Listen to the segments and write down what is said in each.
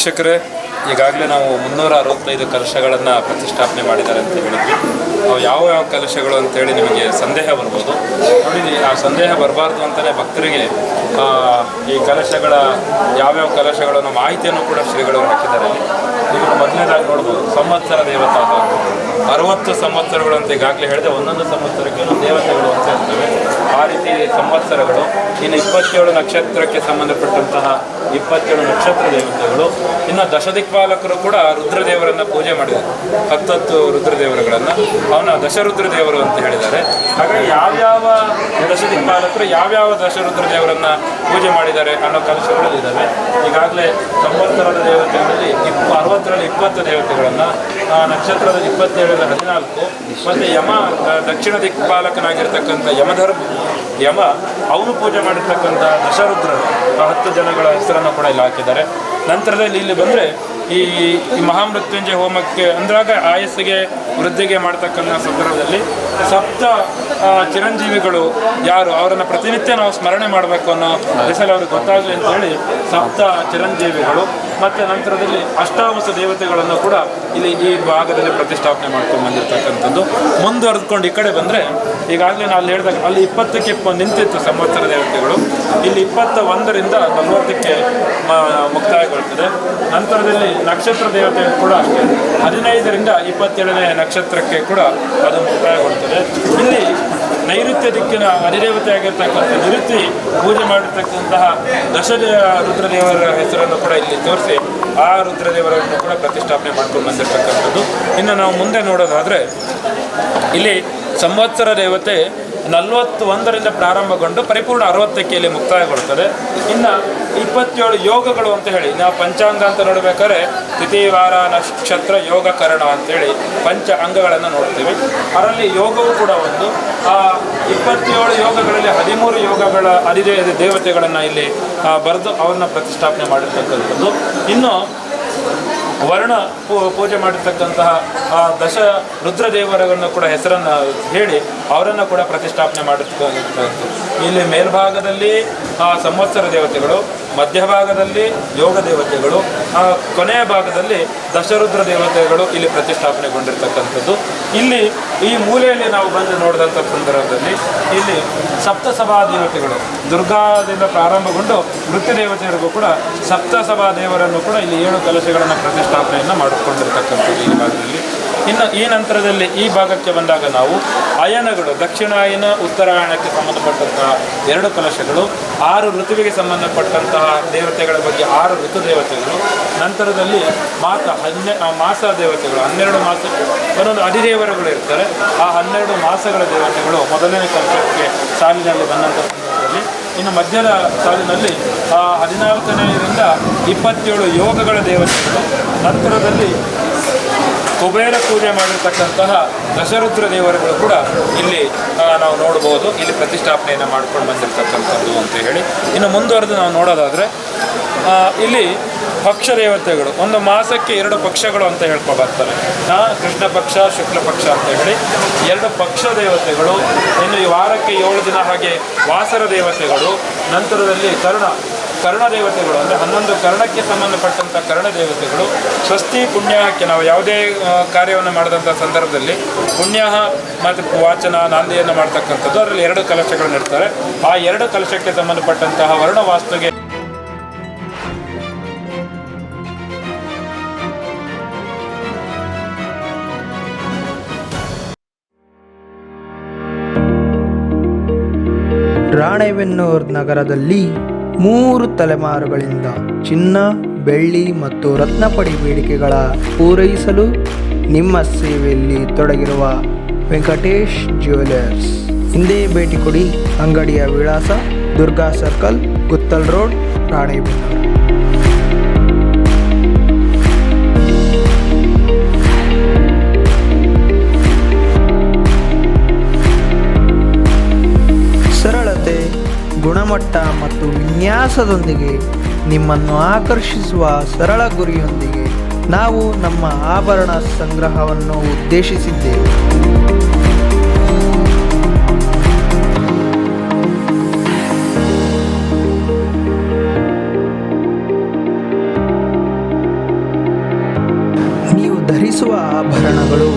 ವೀಕ್ಷಕರೇ, ಈಗಾಗಲೇ ನಾವು 365 ಕಲಶಗಳನ್ನು ಪ್ರತಿಷ್ಠಾಪನೆ ಮಾಡಿದ್ದಾರೆ ಅಂತ ಹೇಳಿದ್ವಿ. ಅವು ಯಾವ ಕಲಶಗಳು ಅಂತೇಳಿ ನಿಮಗೆ ಸಂದೇಹ ಬರ್ಬೋದು. ನೋಡಿ, ಆ ಸಂದೇಹ ಬರಬಾರ್ದು ಅಂತಲೇ ಭಕ್ತರಿಗೆ ಈ ಕಲಶಗಳ ಯಾವ್ಯಾವ ಕಲಶಗಳ ಮಾಹಿತಿಯನ್ನು ಕೂಡ ಶ್ರೀಗಳು ಹಾಕಿದ್ದಾರೆ. ನೀವು ಮೊದಲನೇದಾಗಿ ನೋಡ್ಬೋದು, ಸಂವತ್ಸರ ದೇವತಾ 60 ಸಂವತ್ಸರಗಳು ಅಂತ ಈಗಾಗಲೇ ಹೇಳಿದೆ. ಒಂದೊಂದು ಸಂವತ್ಸರಕ್ಕೆ ದೇವತೆಗಳು ಅಂತ ಇರ್ತವೆ. ಆ ರೀತಿ ಸಂವತ್ಸರಗಳು. ಇನ್ನು 27 ನಕ್ಷತ್ರಕ್ಕೆ ಸಂಬಂಧಪಟ್ಟಂತಹ 27 ನಕ್ಷತ್ರ ದೇವತೆಗಳು. ಇನ್ನು ದಶದಿಕ್ಪಾಲಕರು ಕೂಡ ರುದ್ರದೇವರನ್ನು ಪೂಜೆ ಮಾಡಿದ್ದಾರೆ. 10 ರುದ್ರದೇವರುಗಳನ್ನು ಅವನ ದಶರುದ್ರದೇವರು ಅಂತ ಹೇಳಿದ್ದಾರೆ. ಹಾಗಾಗಿ ಯಾವ್ಯಾವ ದಶದಿಕ್ಪಾಲಕರು ಯಾವ್ಯಾವ ದಶರುದ್ರದೇವರನ್ನು ಪೂಜೆ ಮಾಡಿದ್ದಾರೆ ಅನ್ನೋ ಕಲಶಗಳು ಇದ್ದಾವೆ. ಈಗಾಗಲೇ ಸಂವತ್ಸರದ ದೇವತೆಗಳಲ್ಲಿ 60ರಲ್ಲಿ 20 ದೇವತೆಗಳನ್ನು, ನಕ್ಷತ್ರದಲ್ಲಿ 27ರಲ್ಲಿ 14 ಮತ್ತು ಯಮ ದಕ್ಷಿಣ ದಿಕ್ಪಾಲಕನಾಗಿರ್ತಕ್ಕಂಥ ಯಮ ಅವನು ಪೂಜೆ ಮಾಡಿರ್ತಕ್ಕಂಥ ದಶರುದ್ರರು 10 ಜನಗಳ ಹೆಸರನ್ನು ಕೂಡ ಇಲ್ಲಿ ಹಾಕಿದ್ದಾರೆ. ನಂತರದಲ್ಲಿ ಇಲ್ಲಿ ಬಂದರೆ ಈ ಮಹಾಮೃತ್ಯುಂಜಯ ಹೋಮಕ್ಕೆ ಅಂದಾಗ ಆಯಸ್ಸಿಗೆ ವೃದ್ಧಿಗೆ ಮಾಡ್ತಕ್ಕಂಥ ಸಂದರ್ಭದಲ್ಲಿ 7 ಚಿರಂಜೀವಿಗಳು ಯಾರು ಅವರನ್ನು ಪ್ರತಿನಿತ್ಯ ನಾವು ಸ್ಮರಣೆ ಮಾಡಬೇಕು ಅನ್ನೋ ದಿಸಲ್ಲಿ ಅವ್ರಿಗೆ ಗೊತ್ತಾಗಲಿ ಅಂತೇಳಿ 7 ಚಿರಂಜೀವಿಗಳು ಮತ್ತು ನಂತರದಲ್ಲಿ ಅಷ್ಟಾವಸ ದೇವತೆಗಳನ್ನು ಕೂಡ ಇಲ್ಲಿ ಈ ಭಾಗದಲ್ಲಿ ಪ್ರತಿಷ್ಠಾಪನೆ ಮಾಡ್ಕೊಂಡು ಬಂದಿರತಕ್ಕಂಥದ್ದು. ಮುಂದುವರೆದುಕೊಂಡು ಈ ಕಡೆ ಬಂದರೆ ಈಗಾಗಲೇ ನಾನು ಹೇಳಿದಾಗ ಅಲ್ಲಿ 20ಕ್ಕೆ ನಿಂತಿತ್ತು ಸಂವತ್ಸರ ದೇವತೆಗಳು. ಇಲ್ಲಿ 21ರಿಂದ 40ಕ್ಕೆ ಮುಕ್ತಾಯಗೊಳ್ತದೆ. ನಂತರದಲ್ಲಿ ನಕ್ಷತ್ರ ದೇವತೆ ಕೂಡ ಅಷ್ಟೇ 15ರಿಂದ 27ನೇ ನಕ್ಷತ್ರಕ್ಕೆ ಕೂಡ ಅದು ಮುಕ್ತಾಯಗೊಳ್ತದೆ. ಇಲ್ಲಿ ನೈಋತ್ಯ ದಿಕ್ಕಿನ ಅಧಿದೇವತೆ ಆಗಿರ್ತಕ್ಕಂಥ ನಿವೃತ್ತಿ ಪೂಜೆ ಮಾಡಿರ್ತಕ್ಕಂತಹ ರುದ್ರದೇವರ ಹೆಸರನ್ನು ಕೂಡ ಇಲ್ಲಿ ತೋರಿಸಿ ಆ ರುದ್ರದೇವರನ್ನು ಕೂಡ ಪ್ರತಿಷ್ಠಾಪನೆ ಮಾಡ್ಕೊಂಡು ಬಂದಿರತಕ್ಕಂಥದ್ದು. ಇನ್ನು ನಾವು ಮುಂದೆ ನೋಡೋದಾದರೆ ಇಲ್ಲಿ ಸಂವತ್ಸರ ದೇವತೆ 41ರಿಂದ ಪ್ರಾರಂಭಗೊಂಡು ಪರಿಪೂರ್ಣ 60ಕ್ಕೆ ಇಲ್ಲಿ ಮುಕ್ತಾಯಗೊಳ್ತದೆ. ಇನ್ನು 27 ಯೋಗಗಳು ಅಂತ ಹೇಳಿ ನಾವು ಪಂಚಾಂಗ ಅಂತ ನೋಡಬೇಕಾದ್ರೆ ತಿಥಿ ವಾರ ನಕ್ಷತ್ರ ಯೋಗ ಕರಣ ಅಂತೇಳಿ ಪಂಚ ಅಂಗಗಳನ್ನು ನೋಡ್ತೀವಿ. ಅದರಲ್ಲಿ ಯೋಗವು ಕೂಡ ಒಂದು. ಆ 27 ಯೋಗಗಳಲ್ಲಿ 13 ಯೋಗಗಳ ದೇವತೆಗಳನ್ನು ಇಲ್ಲಿ ಬರೆದು ಅವರನ್ನು ಪ್ರತಿಷ್ಠಾಪನೆ ಮಾಡಿರ್ತಕ್ಕಂಥದ್ದು. ಇನ್ನು ವರ್ಣ ಪೂಜೆ ಮಾಡಿರ್ತಕ್ಕಂತಹ ದಶ ರುದ್ರದೇವರನ್ನು ಕೂಡ ಹೆಸರನ್ನು ಹೇಳಿ ಅವರನ್ನು ಕೂಡ ಪ್ರತಿಷ್ಠಾಪನೆ ಮಾಡಿರ್ತಕ್ಕಂಥದ್ದು. ಇಲ್ಲಿ ಮೇಲ್ಭಾಗದಲ್ಲಿ ಸಂವತ್ಸರ ದೇವತೆಗಳು, ಮಧ್ಯಭಾಗದಲ್ಲಿ ಯೋಗ ದೇವತೆಗಳು, ಕೊನೆಯ ಭಾಗದಲ್ಲಿ ದಶರುದ್ರ ದೇವತೆಗಳು ಇಲ್ಲಿ ಪ್ರತಿಷ್ಠಾಪನೆಗೊಂಡಿರ್ತಕ್ಕಂಥದ್ದು. ಇಲ್ಲಿ ಈ ಮೂಲೆಯಲ್ಲಿ ನಾವು ಬಂದು ನೋಡಿದಂಥ ಸಂದರ್ಭದಲ್ಲಿ ಇಲ್ಲಿ ಸಪ್ತಸಭಾ ದೇವತೆಗಳು ದುರ್ಗಾದಿಂದ ಪ್ರಾರಂಭಗೊಂಡು ಮೃತ್ಯು ದೇವತೆಯರಿಗೂ ಕೂಡ ಸಪ್ತಸಭಾ ದೇವರನ್ನು ಕೂಡ ಇಲ್ಲಿ 7 ಕಲಶಗಳನ್ನು ಪ್ರತಿಷ್ಠಾಪನೆಯನ್ನು ಮಾಡಿಕೊಂಡಿರ್ತಕ್ಕಂಥದ್ದು ಈ ಭಾಗದಲ್ಲಿ. ಇನ್ನು ಈ ನಂತರದಲ್ಲಿ ಈ ಭಾಗಕ್ಕೆ ಬಂದಾಗ ನಾವು ಅಯನಗಳು, ದಕ್ಷಿಣಾಯನ ಉತ್ತರಾಯಣಕ್ಕೆ ಸಂಬಂಧಪಟ್ಟಂತಹ 2 ಕಲಶಗಳು, 6 ಋತುವಿಗೆ ಸಂಬಂಧಪಟ್ಟಂತಹ ದೇವತೆಗಳ ಬಗ್ಗೆ 6 ಋತು ದೇವತೆಗಳು. ನಂತರದಲ್ಲಿ ಮಾಸ ದೇವತೆಗಳು 12 ಮಾಸ ಒಂದೊಂದು ಅಧಿದೇವರುಗಳು ಇರ್ತಾರೆ. ಆ 12 ಮಾಸಗಳ ದೇವತೆಗಳು ಮೊದಲನೇ ಕಲಶಕ್ಕೆ ಸಾಲಿನಲ್ಲಿ ಬಂದಂಥ ಸಂದರ್ಭದಲ್ಲಿ. ಇನ್ನು ಮಧ್ಯದ ಸಾಲಿನಲ್ಲಿ 14ನೇರಿಂದ 27 ಯೋಗಗಳ ದೇವತೆಗಳು. ನಂತರದಲ್ಲಿ ಕುಬೇರ ಪೂಜೆ ಮಾಡಿರ್ತಕ್ಕಂತಹ ದಶರುದ್ರ ದೇವರುಗಳು ಕೂಡ ಇಲ್ಲಿ ನಾವು ನೋಡ್ಬೋದು. ಇಲ್ಲಿ ಪ್ರತಿಷ್ಠಾಪನೆಯನ್ನು ಮಾಡ್ಕೊಂಡು ಬಂದಿರತಕ್ಕಂಥದ್ದು ಅಂತ ಹೇಳಿ. ಇನ್ನು ಮುಂದುವರೆದು ನಾವು ನೋಡೋದಾದರೆ ಇಲ್ಲಿ ಪಕ್ಷ ದೇವತೆಗಳು, ಒಂದು ಮಾಸಕ್ಕೆ 2 ಪಕ್ಷಗಳು ಅಂತ ಹೇಳ್ಕೊಂಡು ಬರ್ತಾರೆ. ಕೃಷ್ಣ ಪಕ್ಷ, ಶುಕ್ಲ ಪಕ್ಷ ಅಂತ ಹೇಳಿ 2 ಪಕ್ಷ ದೇವತೆಗಳು. ಇನ್ನು ಈ ವಾರಕ್ಕೆ 7 ದಿನ ಹಾಗೆ ವಾಸರ ದೇವತೆಗಳು. ನಂತರದಲ್ಲಿ ಕರ್ಣ ದೇವತೆಗಳು ಅಂದರೆ 11 ಕರ್ಣಕ್ಕೆ ಸಂಬಂಧಪಟ್ಟಂಥ ಕರ್ಣ ದೇವತೆಗಳು. ಸ್ವಸ್ತಿ ಪುಣ್ಯಕ್ಕೆ ನಾವು ಯಾವುದೇ ಕಾರ್ಯವನ್ನು ಮಾಡಿದಂಥ ಸಂದರ್ಭದಲ್ಲಿ ಪುಣ್ಯ ಮತ್ತು ವಾಚನ ನಾಂದಿಯನ್ನು ಮಾಡ್ತಕ್ಕಂಥದ್ದು. ಅದರಲ್ಲಿ 2 ಕಲಶಗಳನ್ನು ಇಡ್ತಾರೆ. ಆ 2 ಕಲಶಕ್ಕೆ ಸಂಬಂಧಪಟ್ಟಂತಹ ವರ್ಣವಾಸ್ತುಗೆ ರಾಣೆಬೆನ್ನೂರು ನಗರದಲ್ಲಿ 3 ತಲೆಮಾರುಗಳಿಂದ ಚಿನ್ನ, ಬೆಳ್ಳಿ ಮತ್ತು ರತ್ನಪಡಿ ಬೇಡಿಕೆಗಳ ಪೂರೈಸಲು ನಿಮ್ಮ ಸೇವೆಯಲ್ಲಿ ತೊಡಗಿರುವ ವೆಂಕಟೇಶ್ ಜ್ಯುವೆಲರ್ಸ್ ಹಿಂದೆ ಭೇಟಿ ಕೊಡಿ. ಅಂಗಡಿಯ ವಿಳಾಸ ದುರ್ಗಾ ಸರ್ಕಲ್, ಗುತ್ತಲ್ ರೋಡ್, ರಾಣೆಬೆನ್ನೂರು. ಸರಳತೆ, ಗುಣಮಟ್ಟ ಮತ್ತು ವಿನ್ಯಾಸದೊಂದಿಗೆ ನಿಮ್ಮನ್ನು ಆಕರ್ಷಿಸುವ ಸರಳ ಗುರಿಯೊಂದಿಗೆ ನಾವು ನಮ್ಮ ಆಭರಣ ಸಂಗ್ರಹವನ್ನು ಉದ್ದೇಶಿಸಿದ್ದೇವೆ. ಧರಿಸುವ ಆಭರಣಗಳು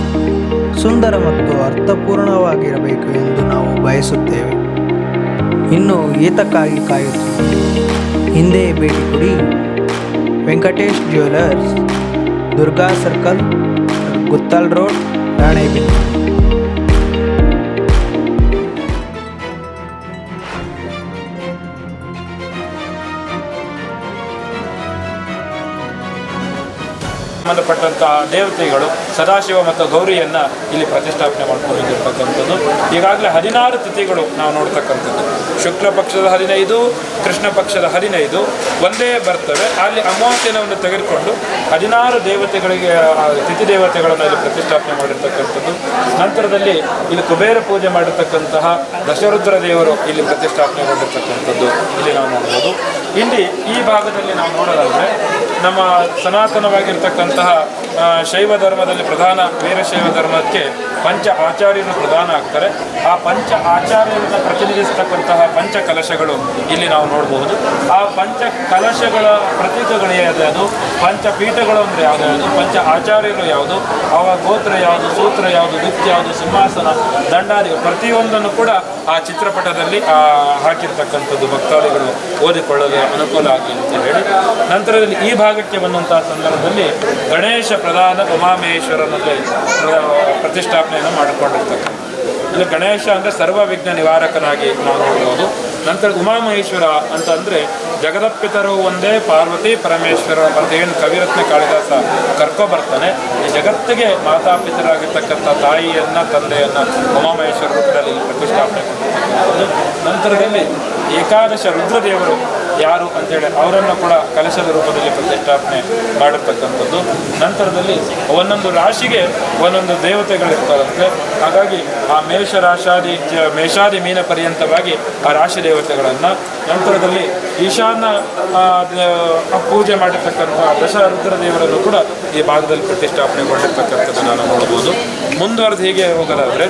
ಸುಂದರ ಮತ್ತು ಅರ್ಥಪೂರ್ಣವಾಗಿರಬೇಕು ಎಂದು ನಾವು ಬಯಸುತ್ತೇವೆ. ಇನ್ನು ಏತಕ್ಕಾಗಿ ಕಾಯುತ್ತೀವಿ? ಹಿಂದೆ ಭೇಟಿ ಕೊಡಿ. Venkatesh jewellers, Durga circle, Guttal road, Ranebennur. ಸಂಬಂಧಪಟ್ಟಂತಹ ದೇವತೆಗಳು ಸದಾಶಿವ ಮತ್ತು ಗೌರಿಯನ್ನು ಇಲ್ಲಿ ಪ್ರತಿಷ್ಠಾಪನೆ ಮಾಡ್ಕೊಂಡಿರ್ತಕ್ಕಂಥದ್ದು. ಈಗಾಗಲೇ 16 ತಿಥಿಗಳು ನಾವು ನೋಡ್ತಕ್ಕಂಥದ್ದು. ಶುಕ್ಲ ಪಕ್ಷದ 15, ಕೃಷ್ಣ ಪಕ್ಷದ 15 ಒಂದೇ ಬರ್ತವೆ. ಅಲ್ಲಿ ಅಮಾವಾಸ್ಯೆಯನ್ನು ತೆಗೆದುಕೊಂಡು 16 ದೇವತೆಗಳಿಗೆ ತಿಥಿ ದೇವತೆಗಳನ್ನು ಇಲ್ಲಿ ಪ್ರತಿಷ್ಠಾಪನೆ ಮಾಡಿರ್ತಕ್ಕಂಥದ್ದು. ನಂತರದಲ್ಲಿ ಇಲ್ಲಿ ಕುಬೇರ ಪೂಜೆ ಮಾಡಿರ್ತಕ್ಕಂತಹ ದಶರುದ್ರ ದೇವರು ಇಲ್ಲಿ ಪ್ರತಿಷ್ಠಾಪನೆಗೊಂಡಿರ್ತಕ್ಕಂಥದ್ದು ಇಲ್ಲಿ ನಾವು ನೋಡ್ಬೋದು. ಇಲ್ಲಿ ಈ ಭಾಗದಲ್ಲಿ ನಾವು ನೋಡೋದಾದರೆ ನಮ್ಮ ಸನಾತನವಾಗಿರ್ತಕ್ಕಂತಹ ಶೈವ ಧರ್ಮದಲ್ಲಿ ಪ್ರಧಾನ ವೀರಶೈವ ಧರ್ಮಕ್ಕೆ ಪಂಚ ಆಚಾರ್ಯರು ಪ್ರಧಾನ ಆಗ್ತಾರೆ. ಆ ಪಂಚ ಆಚಾರ್ಯರನ್ನು ಪ್ರತಿನಿಧಿಸ್ತಕ್ಕಂತಹ ಪಂಚ ಕಲಶಗಳು ಇಲ್ಲಿ ನಾವು ನೋಡಬಹುದು. ಆ ಪಂಚ ಕಲಶಗಳ ಪ್ರತೀಕಗಳು ಯಾವುದು, ಪಂಚಪೀಠಗಳು ಅಂದರೆ ಯಾವುದು, ಪಂಚ ಆಚಾರ್ಯರು ಯಾವುದು, ಅವರ ಗೋತ್ರ ಯಾವುದು, ಸೂತ್ರ ಯಾವುದು, ದಿಕ್ ಯಾವುದು, ಸಿಂಹಾಸನ, ದಂಡಾದಿ ಪ್ರತಿಯೊಂದನ್ನು ಕೂಡ ಆ ಚಿತ್ರಪಟದಲ್ಲಿ ಹಾಕಿರ್ತಕ್ಕಂಥದ್ದು ಭಕ್ತಾದಿಗಳು ಓದಿಕೊಳ್ಳಲು ಅನುಕೂಲ ಆಗಲಿ ಅಂತ ಹೇಳಿ. ನಂತರದಲ್ಲಿ ಈ ಭಾಗಕ್ಕೆ ಬಂದಂತಹ ಸಂದರ್ಭದಲ್ಲಿ ಗಣೇಶ ಪ್ರಧಾನ ಉಮಾಮಹೇಶ್ವರನಲ್ಲಿ ಪ್ರತಿಷ್ಠಾಪನೆಯನ್ನು ಮಾಡಿಕೊಂಡಿರ್ತಕ್ಕಂಥ. ಇಲ್ಲಿ ಗಣೇಶ ಅಂದರೆ ಸರ್ವ ವಿಘ್ನ ನಿವಾರಕನಾಗಿ ನಾವು ನೋಡ್ಬೋದು. ನಂತರ ಉಮಾಮಹೇಶ್ವರ ಅಂತ ಅಂದರೆ ಜಗದಪ್ಪಿತರು ಒಂದೇ ಪಾರ್ವತಿ ಪರಮೇಶ್ವರ ಅಂತ ಏನು ಕವಿರತ್ನ ಕಾಳಿದಾಸ ಕರ್ಕೊಬರ್ತಾನೆ. ಈ ಜಗತ್ತಿಗೆ ಮಾತಾಪಿತರಾಗಿರ್ತಕ್ಕಂಥ ತಾಯಿಯನ್ನು ತಂದೆಯನ್ನು ಉಮಾಮಹೇಶ್ವರ ರೂಪದಲ್ಲಿ ಪ್ರತಿಷ್ಠಾಪನೆ ಮಾಡಿರ್ತಕ್ಕಂಥದ್ದು. ನಂತರದಲ್ಲಿ ಏಕಾದಶ ರುದ್ರದೇವರು ಯಾರು ಅಂತೇಳಿ ಅವರನ್ನು ಕೂಡ ಕಲಶದ ರೂಪದಲ್ಲಿ ಪ್ರತಿಷ್ಠಾಪನೆ ಮಾಡಿರ್ತಕ್ಕಂಥದ್ದು. ನಂತರದಲ್ಲಿ ಒಂದೊಂದು ರಾಶಿಗೆ ಒಂದೊಂದು ದೇವತೆಗಳಿರ್ತಾರಂತೆ. ಹಾಗಾಗಿ ಆ ಮೇಷಾದಿ ಮೀನ ಪರ್ಯಂತವಾಗಿ ಆ ರಾಶಿ ದೇವತೆಗಳನ್ನು, ನಂತರದಲ್ಲಿ ಈಶಾನ್ಯ ಪೂಜೆ ಮಾಡಿರ್ತಕ್ಕಂಥ ದಶರುದ್ರ ದೇವರನ್ನು ಕೂಡ ಈ ಭಾಗದಲ್ಲಿ ಪ್ರತಿಷ್ಠಾಪನೆಗೊಂಡಿರ್ತಕ್ಕಂಥದ್ದು ನಾನು ನೋಡ್ಬೋದು. ಮುಂದುವರೆದು ಹೀಗೆ ಹೋಗೋದಾದರೆ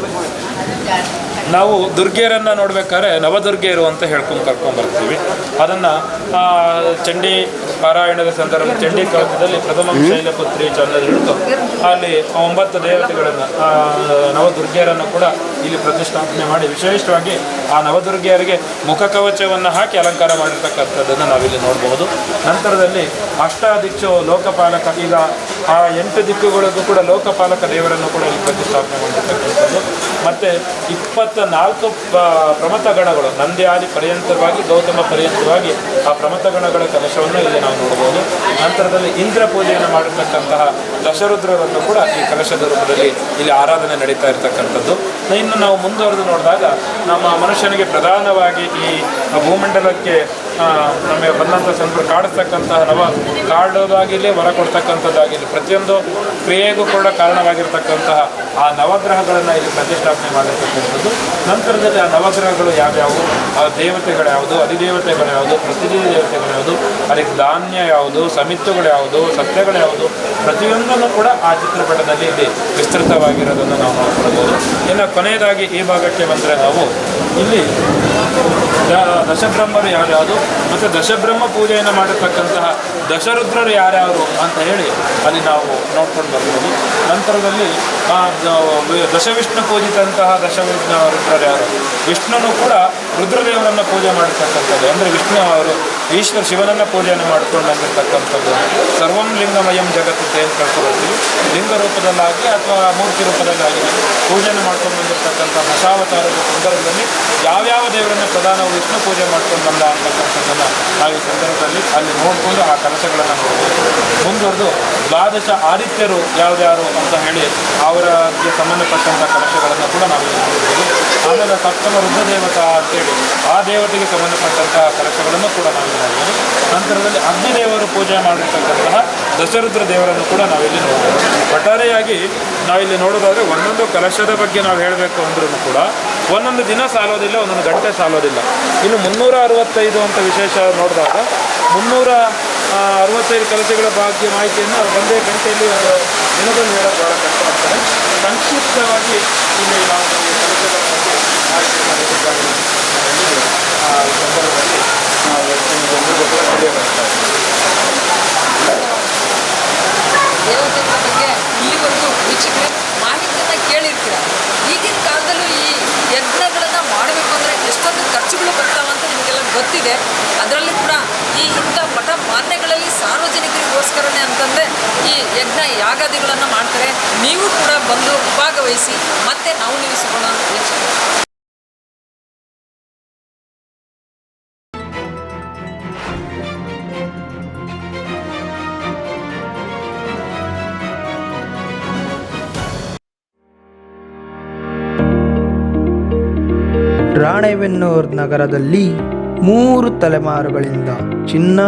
ನಾವು ದುರ್ಗೆಯರನ್ನು ನೋಡ್ಬೇಕಾದ್ರೆ ನವದುರ್ಗೆಯರು ಅಂತ ಕರ್ಕೊಂಡ್ಬರ್ತೀವಿ. ಅದನ್ನು ಚಂಡಿ ಪಾರಾಯಣದ ಸಂದರ್ಭ ಚಂಡಿ ಕವಚದಲ್ಲಿ ಪ್ರಥಮ ಶೈಲಪುತ್ರಿ ಚನ್ನದ ಹಿಡಿದು ಅಲ್ಲಿ 9 ದೇವತೆಗಳನ್ನು ನವದುರ್ಗೆಯರನ್ನು ಕೂಡ ಇಲ್ಲಿ ಪ್ರತಿಷ್ಠಾಪನೆ ಮಾಡಿ ವಿಶೇಷವಾಗಿ ಆ ನವದುರ್ಗೆಯರಿಗೆ ಮುಖ ಕವಚವನ್ನು ಹಾಕಿ ಅಲಂಕಾರ ಮಾಡಿರ್ತಕ್ಕಂಥದ್ದನ್ನು ನಾವಿಲ್ಲಿ ನೋಡಬಹುದು. ನಂತರದಲ್ಲಿ ಅಷ್ಟಾದಿಕ್ಷು ಲೋಕಪಾಲಕ, ಈಗ ಆ 8 ದಿಕ್ಕುಗಳಿಗೂ ಕೂಡ ಲೋಕಪಾಲಕ ದೇವರನ್ನು ಕೂಡ ಇಲ್ಲಿ ಪ್ರತಿಷ್ಠಾಪನೆ ಮಾಡಿರ್ತಕ್ಕಂಥದ್ದು. ಮತ್ತು 24 ಪ್ರಮಥ ಗಣಗಳು ನಂದಿಯಾದಿ ಪರ್ಯಂತವಾಗಿ ಗೌತಮ ಪರ್ಯಂತವಾಗಿ ಆ ಪ್ರಮಥ ಗಣಗಳ ಕಲಶವನ್ನು ಇಲ್ಲಿ ನಾವು ನೋಡಬಹುದು. ನಂತರದಲ್ಲಿ ಇಂದ್ರ ಪೂಜೆಯನ್ನು ಮಾಡಿರ್ತಕ್ಕಂತಹ ದಶರುದ್ರರನ್ನು ಕೂಡ ಈ ಕಲಶದ ರೂಪದಲ್ಲಿ ಇಲ್ಲಿ ಆರಾಧನೆ ನಡೀತಾ ಇರತಕ್ಕಂಥದ್ದು. ಇನ್ನು ನಾವು ಮುಂದುವರೆದು ನೋಡಿದಾಗ ನಮ್ಮ ಮನುಷ್ಯನಿಗೆ ಪ್ರಧಾನವಾಗಿ ಈ ಭೂಮಂಡಲಕ್ಕೆ ನಮಗೆ ಬಂದಂಥ ಸಂದರ್ಭ ಕಾಡಿಸ್ತಕ್ಕಂತಹ ಕಾಡೋದಾಗಿರಲಿ ಹೊರ ಕೊಡ್ತಕ್ಕಂಥದ್ದಾಗಿರಲಿ ಪ್ರತಿಯೊಂದು ಕ್ರಿಯೆಗೂ ಕೂಡ ಕಾರಣವಾಗಿರ್ತಕ್ಕಂತಹ ಆ ನವಗ್ರಹಗಳನ್ನು ಇಲ್ಲಿ ಪ್ರತಿಷ್ಠಾಪನೆ ಮಾಡಿರ್ತಕ್ಕಂಥದ್ದು. ನಂತರದಲ್ಲಿ ಆ ನವಗ್ರಹಗಳು ಯಾವ್ಯಾವು, ಆ ದೇವತೆಗಳು ಯಾವುದು, ಅಧಿದೇವತೆಗಳು ಯಾವುದು, ಪ್ರತಿನಿಧಿ ದೇವತೆಗಳು ಯಾವುದು, ಅದಕ್ಕೆ ಧಾನ್ಯ ಯಾವುದು, ಸಮಿತ್ತುಗಳು ಯಾವುದು, ಸತ್ಯಗಳು ಯಾವುದು, ಪ್ರತಿಯೊಂದನ್ನು ಕೂಡ ಆ ಚಿತ್ರಪಟದಲ್ಲಿ ಇಲ್ಲಿ ವಿಸ್ತೃತವಾಗಿರೋದನ್ನು ನಾವು ನೋಡ್ಕೊಳ್ಬೋದು. ಇನ್ನು ಕೊನೆಯದಾಗಿ ಈ ಭಾಗಕ್ಕೆ ಬಂದರೆ ನಾವು ಇಲ್ಲಿ ದಶಬ್ರಹ್ಮರು ಯಾರ್ಯಾವುದು ಮತ್ತು ದಶಬ್ರಹ್ಮ ಪೂಜೆಯನ್ನು ಮಾಡಿರ್ತಕ್ಕಂತಹ ದಶರುದ್ರರು ಯಾರ್ಯಾರು ಅಂತ ಹೇಳಿ ಅಲ್ಲಿ ನಾವು ನೋಡ್ಕೊಂಡು ಬರ್ಬೋದು. ನಂತರದಲ್ಲಿ ದಶವಿಷ್ಣು ಪೂಜಿತಂತಹ ರುದ್ರರು ಯಾರು, ವಿಷ್ಣುನು ಕೂಡ ರುದ್ರದೇವರನ್ನು ಪೂಜೆ ಮಾಡಿರ್ತಕ್ಕಂಥದ್ದು. ಅಂದರೆ ವಿಷ್ಣು ಅವರು ಈಶ್ವರ ಶಿವನನ್ನು ಪೂಜೆಯನ್ನು ಮಾಡಿಕೊಂಡು ಬಂದಿರತಕ್ಕಂಥದ್ದು. ಸರ್ವಂ ಲಿಂಗಮಯಂ ಜಗತ್ತು ಅಂತ ಕಳ್ಕೊಳ್ತೀವಿ. ಲಿಂಗ ರೂಪದಲ್ಲಾಗಿ ಅಥವಾ ಮೂರ್ತಿ ರೂಪದಲ್ಲಾಗಿ ಪೂಜೆಯನ್ನು ಮಾಡ್ಕೊಂಡು ಬಂದಿರತಕ್ಕಂಥ ದಶಾವತಾರದ ಸಂದರ್ಭದಲ್ಲಿ ಯಾವ್ಯಾವ ದೇವರನ್ನು ಪ್ರಧಾನ ವಿಷ್ಣು ಪೂಜೆ ಮಾಡ್ಕೊಂಡು ಬಂದ ಅಂತಕ್ಕಂಥದ್ದನ್ನು ನಾವು ಈ ಸಂದರ್ಭದಲ್ಲಿ ಅಲ್ಲಿ ನೋಡಿಕೊಂಡು ಆ ಕಲಶಗಳನ್ನು ನೋಡ್ಬೋದು. ಮುಂದುವರೆದು ದ್ವಾದಶ ಆದಿತ್ಯರು ಯಾವ್ಯಾರು ಅಂತ ಹೇಳಿ ಅವರಿಗೆ ಸಂಬಂಧಪಟ್ಟಂಥ ಕಲಶಗಳನ್ನು ಕೂಡ ನಾವು ಇಲ್ಲಿ ನೋಡ್ಬೋದು. ಆಮೇಲೆ ಸಪ್ತಮ ರುದ್ರದೇವತಾ ಅಂತೇಳಿ ಆ ದೇವತೆಗೆ ಸಂಬಂಧಪಟ್ಟಂತಹ ಕಲಶಗಳನ್ನು ಕೂಡ ನಾವು ನೋಡ್ಬೋದು. ನಂತರದಲ್ಲಿ ಅಗ್ನಿದೇವರು ಪೂಜೆ ಮಾಡಿರ್ತಕ್ಕಂತಹ ದಶರುದ್ರ ದೇವರನ್ನು ಕೂಡ ನಾವಿಲ್ಲಿ ನೋಡ್ಬೋದು. ಒಟ್ಟಾರೆಯಾಗಿ ನಾವಿಲ್ಲಿ ನೋಡೋದಾದರೆ ಒಂದೊಂದು ಕಲಶದ ಬಗ್ಗೆ ನಾವು ಹೇಳಬೇಕು ಅಂದ್ರೂ ಕೂಡ ಒಂದೊಂದು ದಿನ ಸಾಲೋದಿಲ್ಲ, ಒಂದೊಂದು ಗಂಟೆ ಸಾಲೋದಿಲ್ಲ. ಇನ್ನು 365 ಅಂತ ವಿಶೇಷ ನೋಡಿದಾಗ 365 ಕಲಶಗಳ ಬಗ್ಗೆ ಮಾಹಿತಿಯನ್ನು ಒಂದೇ ಗಂಟೆಯಲ್ಲಿ ಒಂದು ದಿನದಲ್ಲಿ ಹೇಳೋದು ಭಾಳ ಕಷ್ಟ ಆಗ್ತದೆ. ಸಂಕ್ಷಿಪ್ತವಾಗಿ ಇಲ್ಲಿ ನಾವು ಕಲಶಗಳ ಬಗ್ಗೆ ಮಾಹಿತಿ ಮಾಡಿದ್ದಾರೆ. ಈ ಸಂದರ್ಭದಲ್ಲಿ ನಾವು ಜನರಿಗೂ ಕೂಡ ತಿಳಿಯಬರ್ತಾರೆ. ದೇವತೆಗಳ ಬಗ್ಗೆ ಇಲ್ಲಿವರೆಗೂ ವೀಕ್ಷಕರೇ, ಮಾಹಿತಿಯನ್ನು ಕೇಳಿರ್ತೀರ. ಈಗಿನ ಕಾಲದಲ್ಲೂ ಈ ಯಜ್ಞಗಳನ್ನು ಮಾಡಬೇಕು ಅಂದರೆ ಎಷ್ಟೊಂದು ಖರ್ಚುಗಳು ಬರ್ತಾವಂತ ನಿಮಗೆಲ್ಲ ಗೊತ್ತಿದೆ. ಅದರಲ್ಲಿ ಕೂಡ ಇಂಥ ಮಠ ಮಾನ್ಯಗಳಲ್ಲಿ ಸಾರ್ವಜನಿಕರಿಗೋಸ್ಕರನೇ ಅಂತಂದರೆ ಈ ಯಜ್ಞ ಯಾಗಾದಿಗಳನ್ನು ಮಾಡ್ತಾರೆ. ನೀವು ಕೂಡ ಬಂದು ಭಾಗವಹಿಸಿ ಮತ್ತೆ ನಾವು ನೀವು ಸಿಗೋಣ ವೀಕ್ಷಕರೇ. ರಾಣೆಬೆನ್ನೂರು ನಗರದಲ್ಲಿ 3 ತಲೆಮಾರುಗಳಿಂದ ಚಿನ್ನ,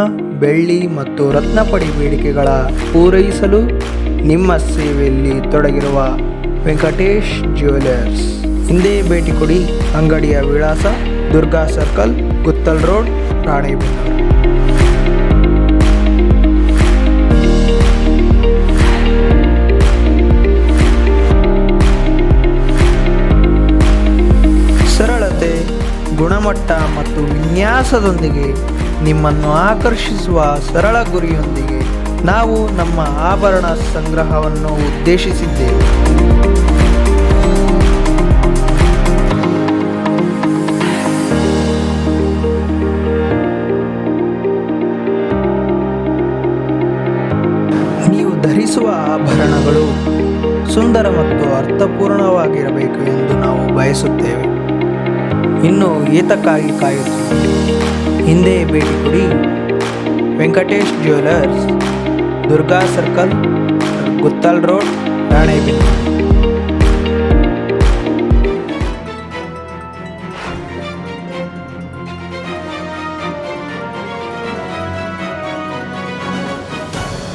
ಬೆಳ್ಳಿ ಮತ್ತು ರತ್ನಪಡಿ ಬೇಡಿಕೆಗಳ ಪೂರೈಸಲು ನಿಮ್ಮ ಸೇವೆಯಲ್ಲಿ ತೊಡಗಿರುವ ವೆಂಕಟೇಶ್ ಜ್ಯುವೆಲರ್ಸ್ ಹಿಂದೆ ಭೇಟಿ ಕೊಡಿ. ಅಂಗಡಿಯ ವಿಳಾಸ ದುರ್ಗಾ ಸರ್ಕಲ್, ಗುತ್ತಲ್ ರೋಡ್, ರಾಣೆಬೆನ್ನೂರು. ಸರಳತೆ, ಗುಣಮಟ್ಟ ಮತ್ತು ವಿನ್ಯಾಸದೊಂದಿಗೆ ನಿಮ್ಮನ್ನು ಆಕರ್ಷಿಸುವ ಸರಳ ಗುರಿಯೊಂದಿಗೆ ನಾವು ನಮ್ಮ ಆಭರಣ ಸಂಗ್ರಹವನ್ನು ಉದ್ದೇಶಿಸಿದ್ದೇವೆ. ನೀವು ಧರಿಸುವ ಆಭರಣಗಳು ಸುಂದರ ಮತ್ತು ಅರ್ಥಪೂರ್ಣವಾಗಿರಬೇಕು ಎಂದು ನಾವು ಬಯಸುತ್ತೇವೆ. ಇನ್ನು ಏತಕ್ಕಾಗಿ ಕಾಯುತ್ತೀರಿ? ಹಿಂದೆ ಭೇಟಿ ಕೊಡಿ. Venkatesh jewellers, Durga circle, Guttal road, Ranebennur.